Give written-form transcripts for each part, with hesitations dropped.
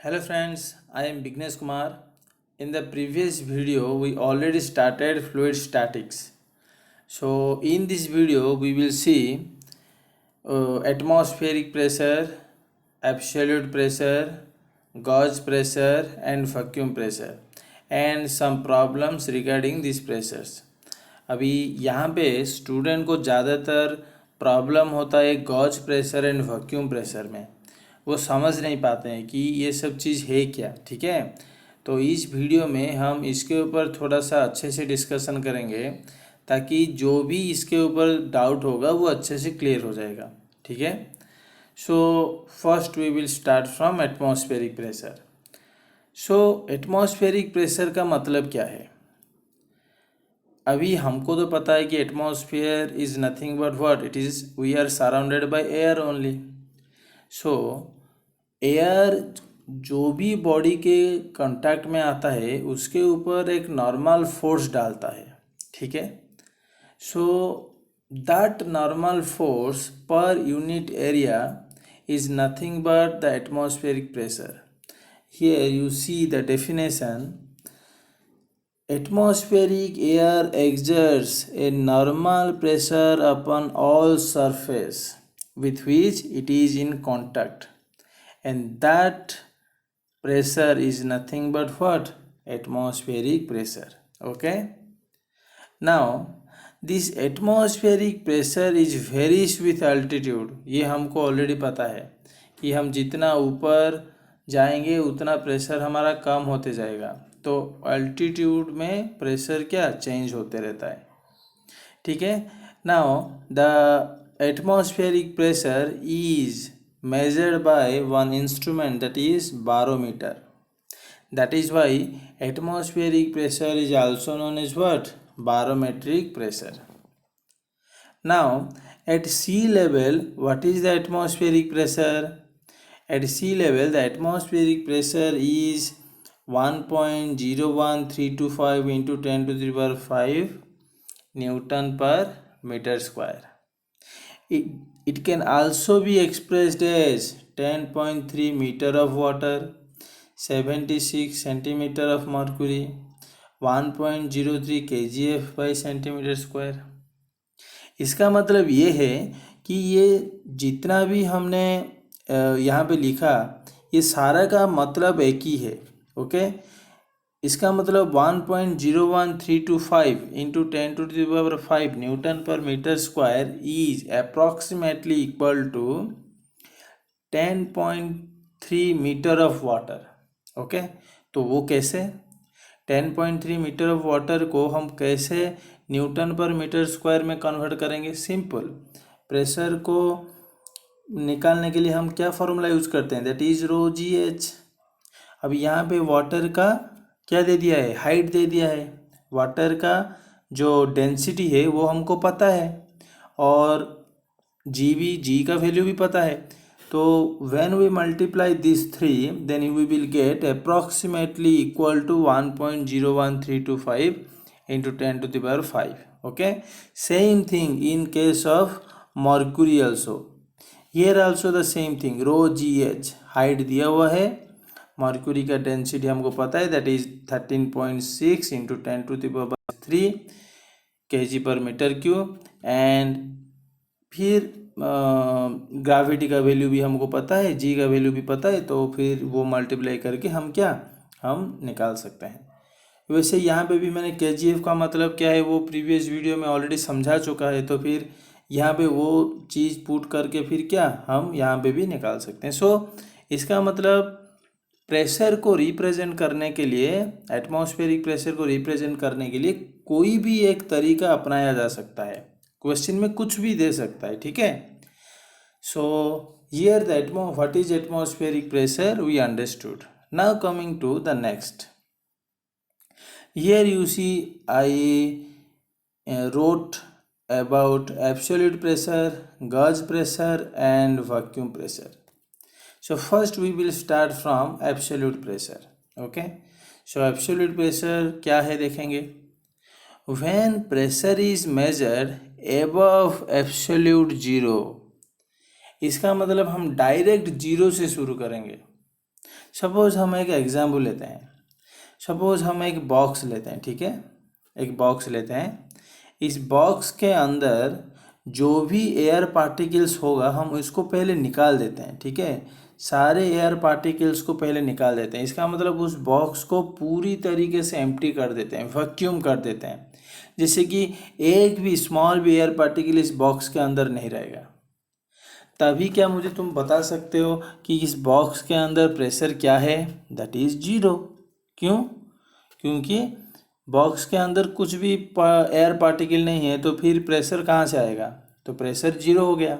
Hello friends, I am Bignesh Kumar. In the previous video, we already started fluid statics. So in this video, we will see atmospheric pressure, absolute pressure, gauge pressure and vacuum pressure and some problems regarding these pressures. अभी यहाँ पे student को ज़्यादातर problem होता है gauge pressure and vacuum pressure में। वो समझ नहीं पाते हैं कि ये सब चीज़ है क्या। ठीक है, तो इस वीडियो में हम इसके ऊपर थोड़ा सा अच्छे से डिस्कशन करेंगे ताकि जो भी इसके ऊपर डाउट होगा वो अच्छे से क्लियर हो जाएगा। ठीक है, so first we will start from atmospheric pressure. So atmospheric pressure का मतलब क्या है? अभी हमको तो पता है कि atmosphere is nothing but what it is, we are surrounded by air only. So air जो भी बॉडी के कांटेक्ट में आता है उसके ऊपर एक नॉर्मल फोर्स डालता है। ठीक है, so that normal force per unit area is nothing but the atmospheric pressure. Here you see the definition. Atmospheric air exerts a normal pressure upon all surface with which it is in contact, and that pressure is nothing but what? Atmospheric pressure. Okay, now this atmospheric pressure is varies with altitude. ये हमको already पता है कि हम जितना ऊपर जाएंगे उतना प्रेशर हमारा कम होते जाएगा। तो अल्टीट्यूड में प्रेशर क्या चेंज होते रहता है। ठीक है, now the atmospheric pressure is measured by one instrument, that is barometer. That is why atmospheric pressure is also known as what? Barometric pressure. Now at sea level, what is the atmospheric pressure? At sea level, the atmospheric pressure is 1.01325 into 10 to the power 5 Newton per meter square. It can also be expressed as 10.3 meter of water, 76 centimeter of mercury, 1.03 kgf by centimeter square. इसका मतलब ये है कि ये जितना भी हमने यहाँ पे लिखा ये सारा का मतलब एक ही है। ओके, इसका मतलब 1.01325 into 10 to the power 5 newton per metre square is approximately equal to 10.3 metre of water. Okay, तो वो कैसे 10.3 मीटर ऑफ वाटर को हम कैसे न्यूटन पर मीटर स्क्वायर में कन्वर्ट करेंगे? सिंपल, प्रेशर को निकालने के लिए हम क्या फॉर्मूला यूज करते हैं, that is rho ji h. अब यहाँ पे वाटर का क्या दे दिया है, हाइट दे दिया है। वाटर का जो डेंसिटी है वो हमको पता है और जी का वैल्यू भी पता है। तो when we multiply this three then we will get approximately equal to 1.01325 into 10 to the power 5. Okay, same thing in case of mercury also. Here also the same thing, rho ji h height दिया हुआ है, mercury का density हमको पता है that is 13.6 into 10 to the power 3 kg per meter cube. And फिर gravity का value भी हमको पता है, जी का वैल्यू भी पता है, तो फिर वो मल्टीप्लाई करके हम निकाल सकते हैं। वैसे यहाँ पे भी मैंने KGF का मतलब क्या है वो प्रीवियस वीडियो में ऑलरेडी समझा चुका है, तो फिर यहाँ पे वो चीज़ पुट करके फिर हम यहाँ पे भी निकाल सकते हैं। सो इसका मतलब प्रेशर को रिप्रेजेंट करने के लिए, एटमॉस्फेरिक प्रेशर को रिप्रेजेंट करने के लिए कोई भी एक तरीका अपनाया जा सकता है। क्वेश्चन में कुछ भी दे सकता है। ठीक है, so here the what is atmospheric pressure we understood. Now coming to the next, here you see I wrote about absolute pressure, gauge pressure and vacuum pressure. So first we will start from absolute pressure. Okay, so absolute pressure क्या है देखेंगे। when pressure is measured above absolute zero, इसका मतलब हम direct zero से शुरू करेंगे। Suppose हम एक एग्जाम्पल लेते हैं, सपोज हम एक बॉक्स लेते हैं, ठीक है, एक बॉक्स लेते हैं। इस बॉक्स के अंदर जो भी एयर पार्टिकल्स होगा हम उसको पहले निकाल देते हैं, ठीक है, सारे एयर पार्टिकल्स को पहले निकाल देते हैं। इसका मतलब उस बॉक्स को पूरी तरीके से एम्प्टी कर देते हैं, वैक्यूम कर देते हैं, जिससे कि एक भी स्मॉल भी एयर पार्टिकल इस बॉक्स के अंदर नहीं रहेगा। तभी क्या मुझे तुम बता सकते हो कि इस बॉक्स के अंदर प्रेशर क्या है, दैट इज़ जीरो। क्यों? क्योंकि बॉक्स के अंदर कुछ भी एयर पार्टिकल नहीं है, तो फिर प्रेशर कहाँ से आएगा, तो प्रेशर जीरो हो गया।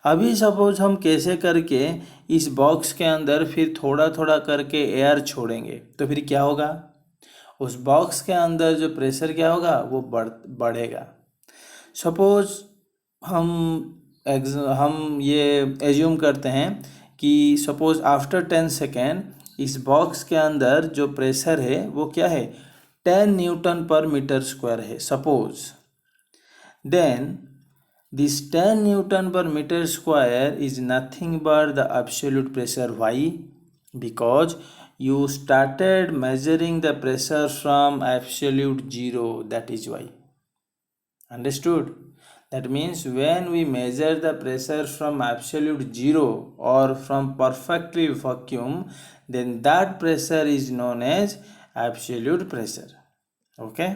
अभी सपोज हम कैसे करके इस बॉक्स के अंदर फिर थोड़ा थोड़ा करके एयर छोड़ेंगे, तो फिर क्या होगा, उस बॉक्स के अंदर जो प्रेशर क्या होगा वो बढ़ेगा। सपोज हम ये एज्यूम करते हैं कि सपोज आफ्टर 10 सेकेंड इस बॉक्स के अंदर जो प्रेशर है वो क्या है, 10 न्यूटन पर मीटर स्क्वायर है suppose. Then this 10 newton per metre square is nothing but the absolute pressure. Why? Because you started measuring the pressure from absolute zero, that is why. Understood? That means when we measure the pressure from absolute zero or from perfectly vacuum, then that pressure is known as absolute pressure. Okay,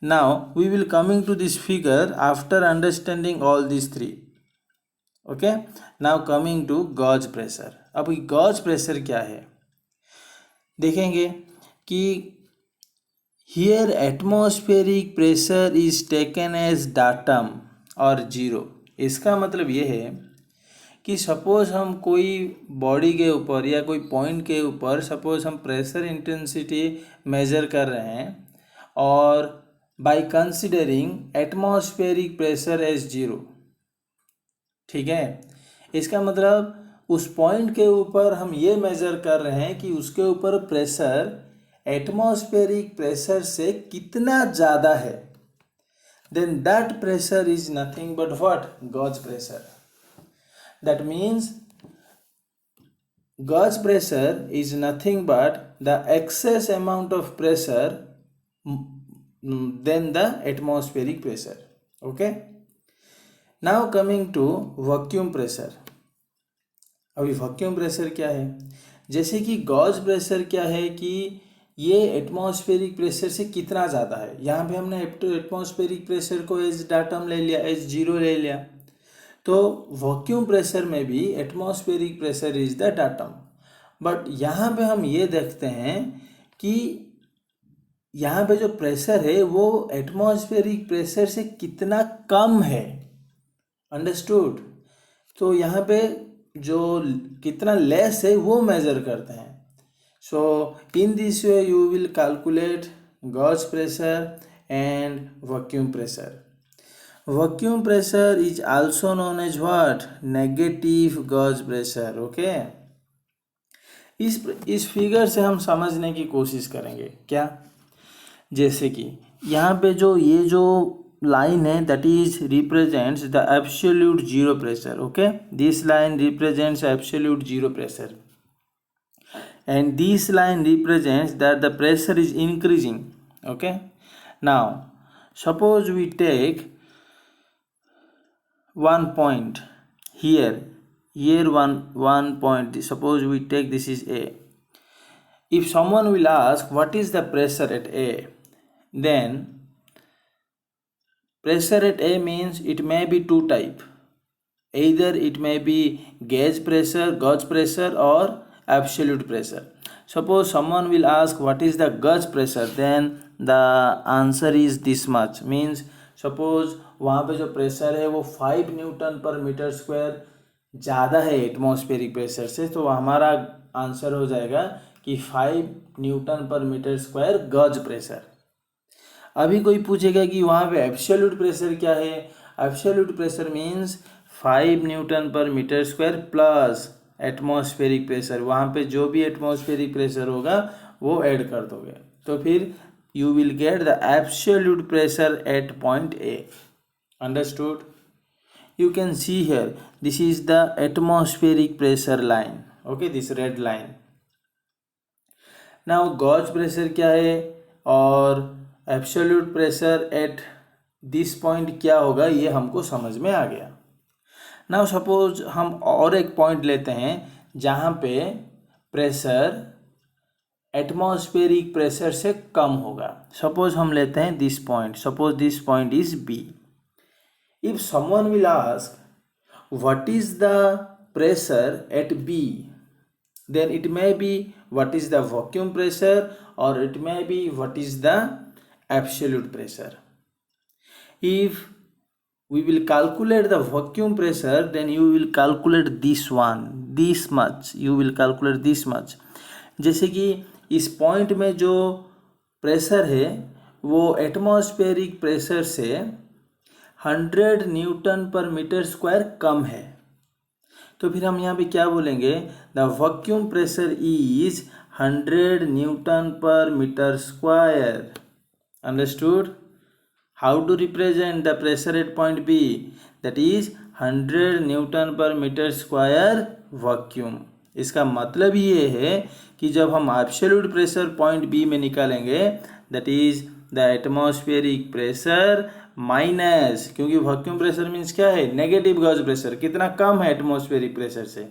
now we will coming to this figure after understanding all these three. Okay, now coming to gauge pressure. अब gauge pressure क्या है देखेंगे कि here atmospheric pressure is taken as datum और zero. इसका मतलब ये है कि सपोज हम कोई बॉडी के ऊपर या कोई पॉइंट के ऊपर सपोज हम प्रेशर इंटेंसिटी मेजर कर रहे हैं और by considering atmospheric pressure as zero, ठीक है, इसका मतलब उस पॉइंट के ऊपर हम ये मेजर कर रहे हैं कि उसके ऊपर प्रेशर एटमॉस्फेरिक प्रेशर से कितना ज़्यादा है, then that pressure is nothing but what, gauge pressure. That means gauge pressure is nothing but the excess amount of pressure than the atmospheric pressure. Okay, now coming to vacuum pressure. अभी vacuum pressure क्या है, जैसे कि gauge pressure क्या है कि ये atmospheric pressure से कितना ज़्यादा है। यहाँ पे हमने एटमॉस्फेरिक प्रेशर को एज डाटम ले लिया, एज जीरो ले लिया, तो वैक्यूम प्रेशर में भी atmospheric pressure is the datum. But यहाँ पे हम ये देखते हैं कि यहाँ पे जो प्रेशर है वो एटमॉस्फेरिक प्रेशर से कितना कम है। अंडरस्टूड? तो यहाँ पे जो कितना लेस है वो मेजर करते हैं। So in this way you will calculate gauge pressure and vacuum pressure. Vacuum pressure is also known as what, negative gauge pressure. Okay, इस फिगर से हम समझने की कोशिश करेंगे क्या, जैसे कि यहाँ पे जो line है that is represents the absolute zero pressure. Okay, this line represents absolute zero pressure and this line represents that the pressure is increasing. Okay, now suppose we take one point here one point, suppose we take this is A. If someone will ask what is the pressure at A, then pressure at A means it may be two type. Either it may be gauge pressure or absolute pressure. Suppose someone will ask what is the gauge pressure, then the answer is this much. Means suppose वहाँ पे जो pressure है वो 5 newton per metre square ज़्यादा है atmospheric pressure से, तो हमारा आंसर हो जाएगा कि 5 newton per metre square gauge pressure. अभी कोई पूछेगा कि वहाँ पे एब्सोल्यूट प्रेशर क्या है, absolute pressure means 5 newton per metre square plus atmospheric pressure, वहाँ पे जो भी एटमॉस्फेरिक प्रेशर होगा वो ऐड कर दोगे, तो फिर you will get the absolute pressure at point A. Understood? You can see here, this is the atmospheric pressure line. Okay, this red line. Now gauge pressure क्या है और absolute pressure at this point क्या होगा, ये हमको समझ में आ गया। नाउ सपोज हम और एक पॉइंट लेते हैं जहाँ पे प्रेशर एटमॉस्फेरिक प्रेशर से कम होगा। सपोज हम लेते हैं this point, suppose this point is B. If someone will ask what is the pressure at B, then it may be what is the vacuum pressure or it may be what is the absolute pressure. If we will calculate the vacuum pressure, then you will calculate this one, this much, you will calculate this much. जैसे कि इस point में जो pressure है वो atmospheric pressure से 100 newton per metre square कम है, तो फिर हम यहाँ पे क्या बोलेंगे, the vacuum pressure is 100 newton per metre square. Understood? How to represent the pressure at point B, that is 100 newton per metre square vacuum. इसका मतलब ये है कि जब हम एब्सोल्यूट प्रेशर पॉइंट बी में निकालेंगे, that is the atmospheric pressure minus, क्योंकि वैक्यूम प्रेशर मीन्स क्या है, नेगेटिव गॉज प्रेशर, कितना कम है एटमॉस्फेरिक प्रेशर से,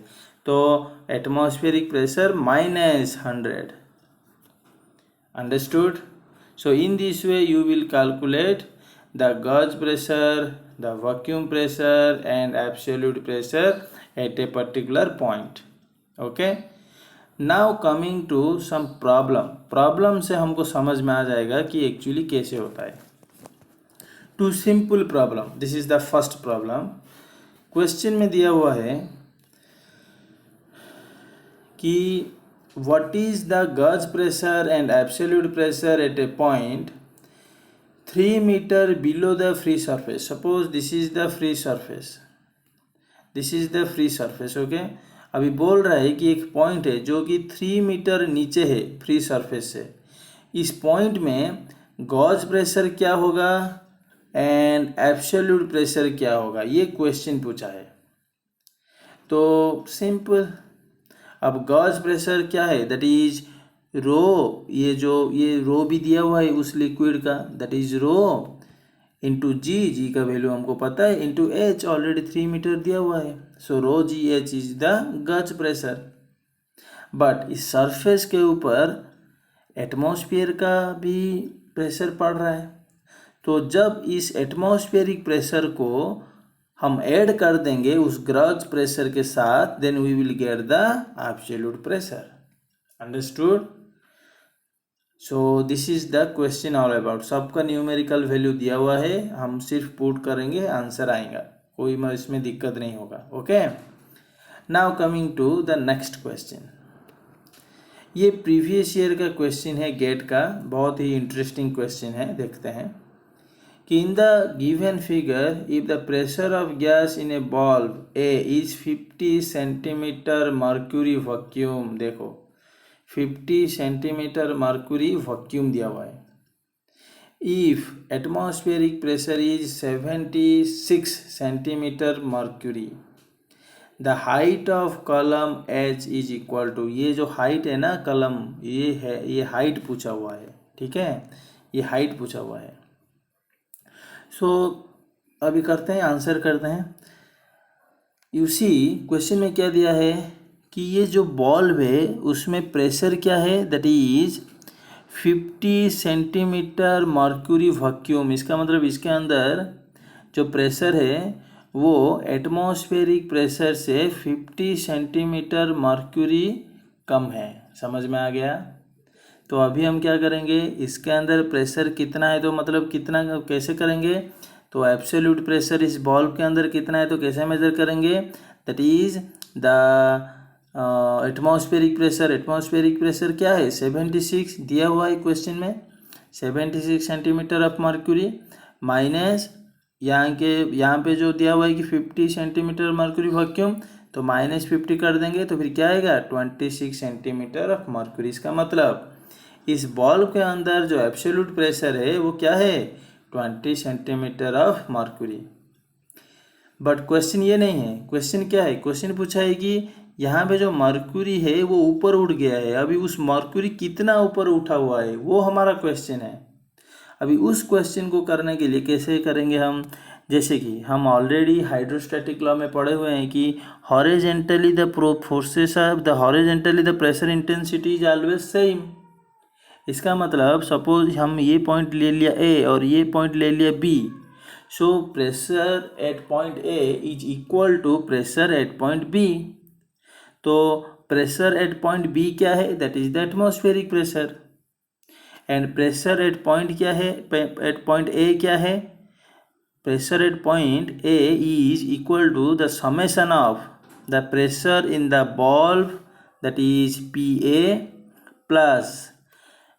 तो atmospheric pressure minus 100। Understood? So in this way you will calculate the gauge pressure, the vacuum pressure and absolute pressure at a particular point. Okay, now coming to some problem से हमको समझ में आ जाएगा कि actually कैसे होता है। Two simple problem, this is the first problem. Question में दिया हुआ है कि what is the gauge pressure and absolute pressure at a point 3 metre below the free surface. Suppose this is the free surface, this is the free surface. Okay, अभी बोल रहा है कि एक पॉइंट है जो कि 3 मीटर नीचे है फ्री सरफेस से। इस पॉइंट में गॉज प्रेशर क्या होगा एंड एब्सोल्यूट प्रेशर क्या होगा, ये क्वेश्चन पूछा है। तो सिंपल, अब गॉज प्रेशर क्या है, दैट इज रो, ये रो भी दिया हुआ है उस लिक्विड का, दैट इज रो इंटू जी का वैल्यू हमको पता है, इंटू एच ऑलरेडी 3 मीटर दिया हुआ है, so rho ji H is the gauge pressure. But इस सरफेस के ऊपर एटमॉस्फेयर का भी प्रेशर पड़ रहा है, तो जब इस एटमॉस्फेरिक प्रेशर को हम ऐड कर देंगे उस गॉज प्रेशर के साथ, then we will get the absolute pressure. Understood? So this is the question all about. सबका न्यूमेरिकल वैल्यू दिया हुआ है, हम सिर्फ पुट करेंगे, आंसर आएगा, कोई इसमें दिक्कत नहीं होगा। Okay, now coming to the next question. ये प्रीवियस ईयर का क्वेश्चन है, गेट का, बहुत ही इंटरेस्टिंग क्वेश्चन है। देखते हैं कि in the given figure if the pressure of gas in a bulb A is 50 centimetre mercury vacuum, देखो 50 सेंटीमीटर मर्क्यूरी वैक्यूम दिया हुआ है। if atmospheric pressure is 76 centimetre mercury, the height of column H is equal to, ये जो height है ना कलम, ये है, ये हाइट पूछा हुआ है, ठीक है, ये हाइट पूछा हुआ है। सो अभी करते हैं, आंसर करते हैं। यू सी क्वेश्चन में क्या दिया है कि ये जो बॉल्ब है उसमें प्रेशर क्या है, that is 50 centimetre mercury vacuum. इसका मतलब इसके अंदर जो प्रेशर है वो एटमॉस्फेरिक प्रेशर से 50 सेंटीमीटर मर्क्यूरी कम है। समझ में आ गया? तो अभी हम क्या करेंगे, इसके अंदर प्रेशर कितना है, तो मतलब कितना कैसे करेंगे, तो एब्सोल्यूट प्रेशर इस बॉल्ब के अंदर कितना है तो कैसे मेजर करेंगे, that is the atmospheric pressure. Atmospheric pressure क्या है, 76 दिया हुआ है क्वेश्चन में, 76 सेंटीमीटर ऑफ मर्क्यूरी, माइनस यहाँ पे जो दिया हुआ है कि 50 सेंटीमीटर मर्क्यूरी वैक्यूम, तो -50 कर देंगे तो फिर क्या आएगा, 26 सेंटीमीटर ऑफ मर्क्यूरी। इसका मतलब इस बॉल्ब के अंदर जो एब्सोल्यूट प्रेशर है वो क्या है, 20 centimetre of mercury. But question ये नहीं है, क्वेश्चन क्या है, क्वेश्चन पूछा है कि यहाँ पे जो मर्क्यूरी है वो ऊपर उठ गया है, अभी उस मर्क्यूरी कितना ऊपर उठा हुआ है वो हमारा क्वेश्चन है। अभी उस क्वेश्चन को करने के लिए कैसे करेंगे हम, जैसे कि हम ऑलरेडी हाइड्रोस्टैटिक लॉ में पढ़े हुए हैं कि horizontally the forces of the horizontally the pressure intensity is always same. इसका मतलब सपोज हम ये पॉइंट ले लिया ए और ये पॉइंट ले लिया B, so pressure at point A is equal to pressure at point B. तो प्रेशर एट पॉइंट बी क्या है, that is the atmospheric pressure. And pressure at point क्या है, एट पॉइंट ए क्या है, pressure at point A is equal to the summation of the pressure in the bulb that is P A plus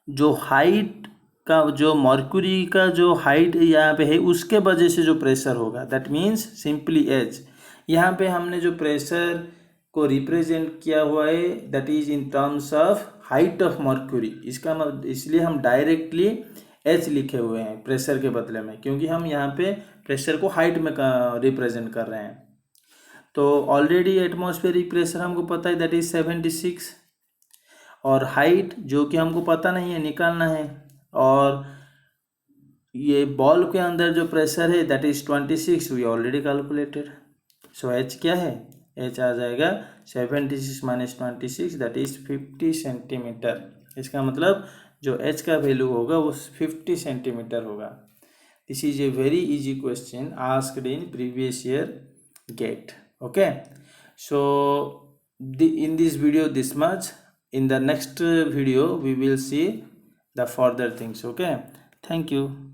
जो height का, जो mercury का जो height यहाँ पे है उसके वजह से जो प्रेशर होगा, दैट मीन्स सिंपली एच। यहाँ पे हमने जो प्रेशर को रिप्रेजेंट किया हुआ है that is in terms of height of mercury. इसका मतलब इसलिए हम डायरेक्टली एच लिखे हुए हैं प्रेशर के बदले में, क्योंकि हम यहाँ पे प्रेशर को हाइट में रिप्रेजेंट कर रहे हैं। तो ऑलरेडी एटमॉस्फेरिक प्रेशर हमको पता है दैट इज 76, और हाइट जो कि हमको पता नहीं है निकालना है, और ये बॉल के अंदर जो प्रेशर है that is 26 we already calculated. So H क्या है, एच आ जाएगा 76 माइनस 26 दैट इज 50 सेंटीमीटर। इसका मतलब जो एच का वैल्यू होगा वो 50 सेंटीमीटर होगा। This is a very easy question asked in previous year GATE. Okay, so in this video this much. In the next video we will see the further things. Okay, thank you.